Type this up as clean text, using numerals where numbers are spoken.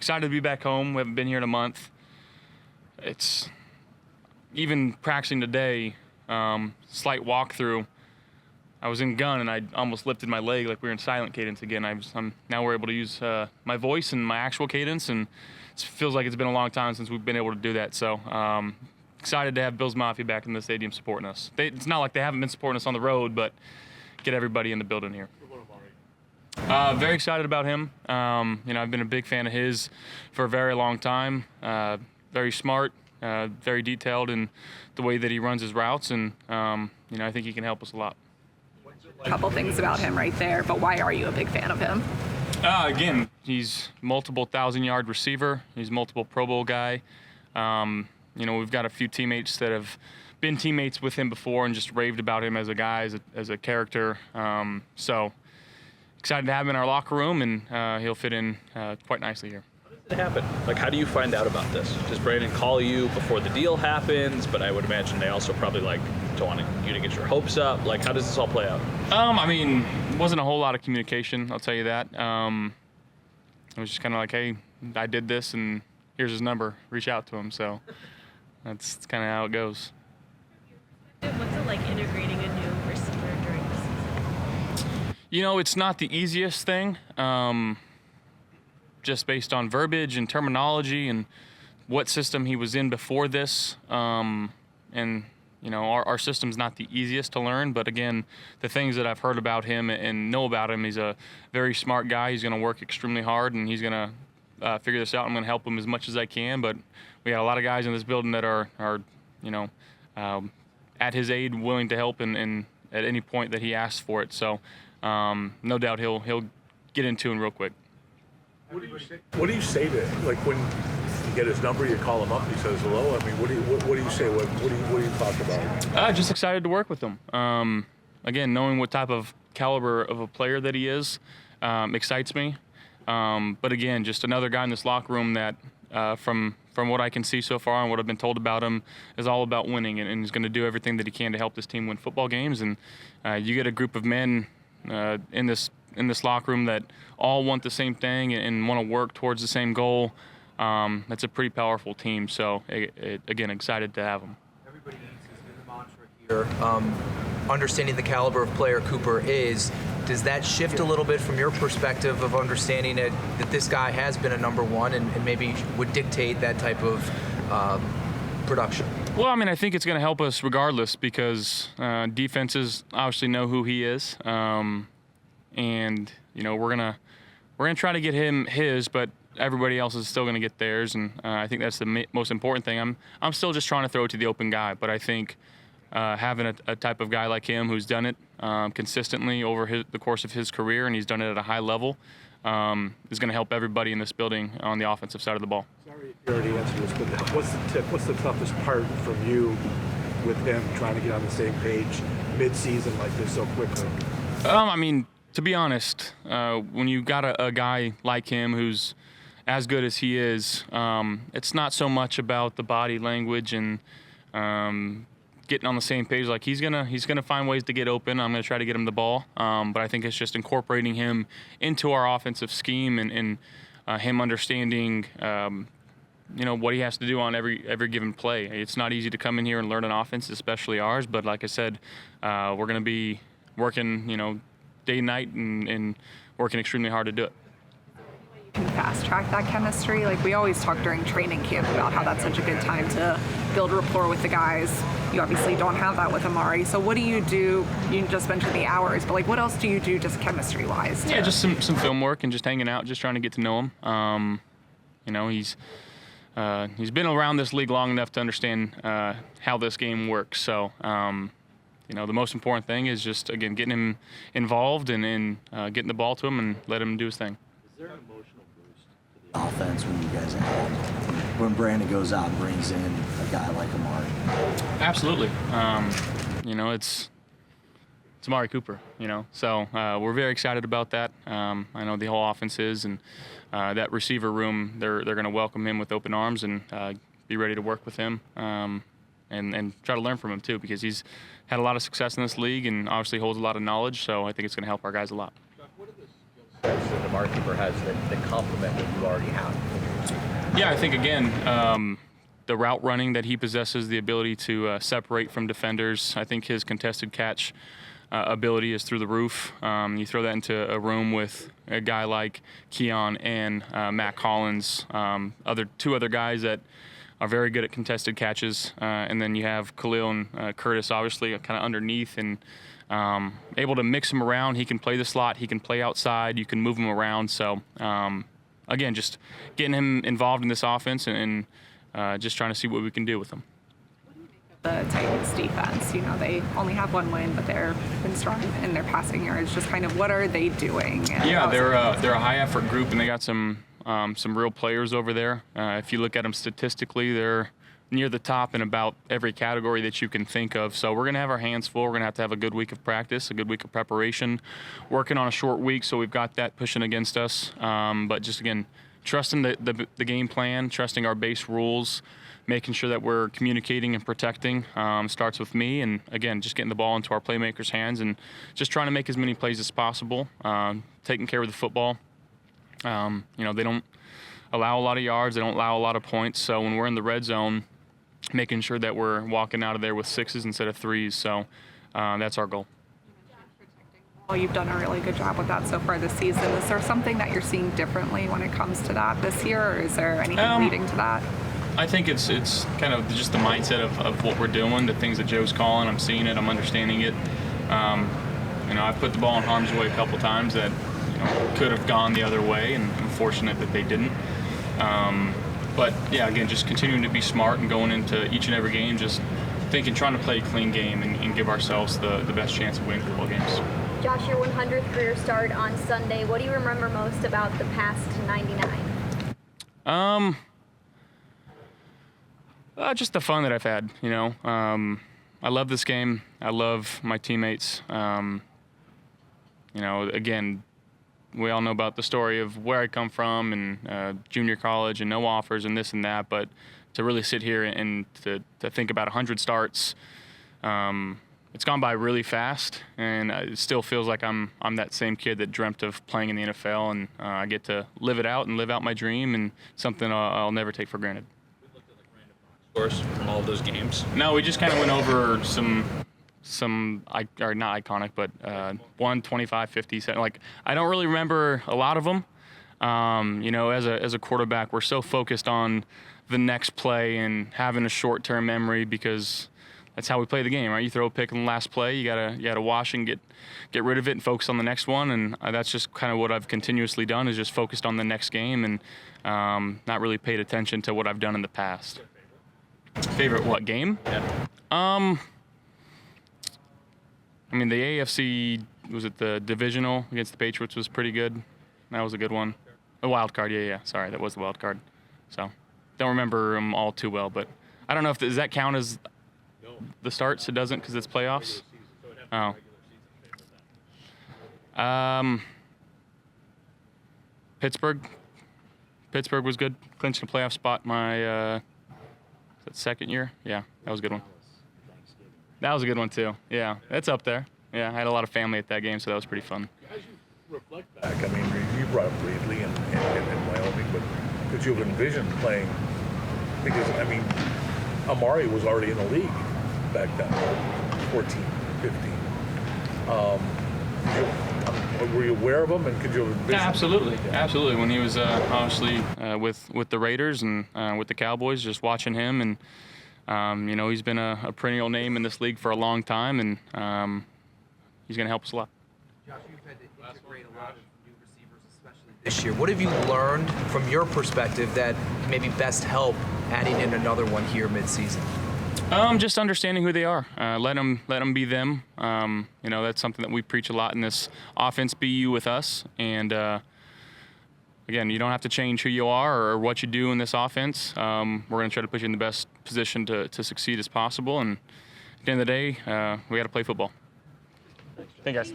excited to be back home. We haven't been here in a month. It's even practicing today, slight walkthrough. I was in gun and I almost lifted my leg like we were in silent cadence again. Now we're able to use my voice and my actual cadence, and it feels like it's been a long time since we've been able to do that. So excited to have Bills Mafia back in the stadium supporting us. It's not like they haven't been supporting us on the road, but get everybody in the building here. Very excited about him. I've been a big fan of his for a very long time. Very smart, very detailed in the way that he runs his routes, and I think he can help us a lot. A couple things about him right there, but why are you a big fan of him? Again, he's multiple 1,000-yard receiver. He's multiple Pro Bowl guy. We've got a few teammates that have been teammates with him before and just raved about him as a guy, as a character. So excited to have him in our locker room, and he'll fit in quite nicely here. How does it happen? Like, how do you find out about this? Does Brandon call you before the deal happens? But I would imagine they also probably don't want you to get your hopes up. Like, how does this all play out? It wasn't a whole lot of communication, I'll tell you that. It was just kind of like, hey, I did this, and here's his number. Reach out to him. So that's kind of how it goes. What's it like integrating a new receiver during the season? It's not the easiest thing, just based on verbiage and terminology and what system he was in before this. Our system's not the easiest to learn, but again, the things that I've heard about him and know about him, he's a very smart guy. He's going to work extremely hard, and he's going to figure this out. I'm going to help him as much as I can, but we got a lot of guys in this building that are at his aid, willing to help and at any point that he asks for it. So no doubt he'll get into him real quick. What do you say to him? Like, when you get his number, you call him up, he says hello. I mean, what do you say? What do you talk about? Just excited to work with him. Again, knowing what type of caliber of a player that he is excites me. But again, just another guy in this locker room that, from what I can see so far and what I've been told about him, is all about winning, and he's going to do everything that he can to help this team win football games. And you get a group of men in this locker room that all want the same thing and want to work towards the same goal. That's a pretty powerful team. So again, excited to have him. Everybody needs his new mantra here. Understanding the caliber of player Cooper is, does that shift a little bit from your perspective of understanding that this guy has been a number one and maybe would dictate that type of production? Well, I think it's going to help us regardless, because defenses obviously know who he is, and we're gonna try to get him his, but everybody else is still going to get theirs, and I think that's the most important thing. I'm still just trying to throw it to the open guy, but I think having a type of guy like him who's done it consistently over the course of his career, and he's done it at a high level, is going to help everybody in this building on the offensive side of the ball. Sorry if you already answered this, but what's the tip? What's the toughest part from you with him trying to get on the same page mid-season like this so quickly? To be honest, when you got a guy like him who's as good as he is, it's not so much about the body language and getting on the same page. Like, he's gonna find ways to get open. I'm gonna try to get him the ball, but I think it's just incorporating him into our offensive scheme and him understanding what he has to do on every given play. It's not easy to come in here and learn an offense, especially ours. But like I said, we're gonna be working day and night and working extremely hard to do it. Can fast track that chemistry? Like, we always talk during training camp about how that's such a good time to build rapport with the guys. You obviously don't have that with Amari. So what do? You just mentioned the hours, but what else do you do just chemistry wise? Yeah, just some film work and just hanging out, just trying to get to know him. He's been around this league long enough to understand how this game works. So the most important thing is just, again, getting him involved and getting the ball to him and let him do his thing. Is there an emotional boost to the offense when you guys add, when Brandon goes out and brings in a guy like Amari? Absolutely. It's Amari Cooper, So we're very excited about that. I know the whole offense is, and that receiver room, they're going to welcome him with open arms and be ready to work with him and try to learn from him too, because he's had a lot of success in this league and obviously holds a lot of knowledge. So I think it's going to help our guys a lot. What are the skill sets that Amari Cooper has that complement what you already have? Yeah, I think again, the route running that he possesses, the ability to separate from defenders. I think his contested catch ability is through the roof. You throw that into a room with a guy like Keon and Matt Collins, two other guys that are very good at contested catches, and then you have Khalil and Curtis obviously kind of underneath and able to mix him around. He can play the slot, he can play outside, you can move him around. So again, just getting him involved in this offense and just trying to see what we can do with him. The Titans defense, they only have one win, but they've been strong in their passing yards. Just kind of what are they doing? Yeah, they're a high effort group, and they got some real players over there. If you look at them statistically, they're near the top in about every category that you can think of. So we're gonna have our hands full. We're gonna have to have a good week of practice, a good week of preparation, working on a short week. So we've got that pushing against us. But just again, trusting the game plan, trusting our base rules, making sure that we're communicating and protecting starts with me. And again, just getting the ball into our playmakers' hands and just trying to make as many plays as possible, taking care of the football. They don't allow a lot of yards. They don't allow a lot of points. So when we're in the red zone, making sure that we're walking out of there with 6s instead of 3s. So that's our goal. Well, you've done a really good job with that so far this season. Is there something that you're seeing differently when it comes to that this year, or is there anything leading to that? I think it's kind of just the mindset of what we're doing, the things that Joe's calling. I'm seeing it, I'm understanding it. I've put the ball in harm's way a couple times that could have gone the other way, and I'm fortunate that they didn't. But yeah, again, just continuing to be smart and going into each and every game, just trying to play a clean game and give ourselves the best chance of winning football games. Josh, your 100th career start on Sunday. What do you remember most about the past 99? Just the fun that I've had, I love this game. I love my teammates. Again, we all know about the story of where I come from and junior college and no offers and this and that, but to really sit here and to think about 100 starts, it's gone by really fast, and it still feels like I'm that same kid that dreamt of playing in the NFL, and I get to live it out and live out my dream, and something I'll never take for granted. Scores from all of those games? No, we just kind of went over some or not iconic, but 1, 25, 50, like I don't really remember a lot of them. As a quarterback, we're so focused on the next play and having a short-term memory because that's how we play the game, right? You throw a pick in the last play, you gotta wash and get rid of it and focus on the next one, and that's just kind of what I've continuously done is just focused on the next game and not really paid attention to what I've done in the past. Favorite what game? Yeah. The AFC, was it the divisional against the Patriots was pretty good. That was a good one. The wild card, yeah. Sorry, that was the wild card. So, don't remember them all too well, but I don't know if does that count as the starts? It doesn't because it's playoffs. Oh. Pittsburgh. Pittsburgh was good. Clinching a playoff spot my second year. Yeah, that was a good one. That was a good one too. Yeah, it's up there. Yeah, I had a lot of family at that game, so that was pretty fun. As you reflect back, you brought up Reedley in Wyoming, but could you have envisioned playing? Because Amari was already in the league back then, 14, 15. Were you aware of him, and could you have envisioned? Yeah, absolutely. When he was obviously with the Raiders and with the Cowboys, just watching him and. He's been a perennial name in this league for a long time, and he's going to help us a lot. Josh, you've had to integrate a lot of new receivers, especially this year. What have you learned from your perspective that maybe best help adding in another one here mid-season? Just understanding who they are. Let them be them. That's something that we preach a lot in this offense. Be you with us, and. Again, you don't have to change who you are or what you do in this offense. We're going to try to put you in the best position to succeed as possible. And at the end of the day, we got to play football. Thank you, guys.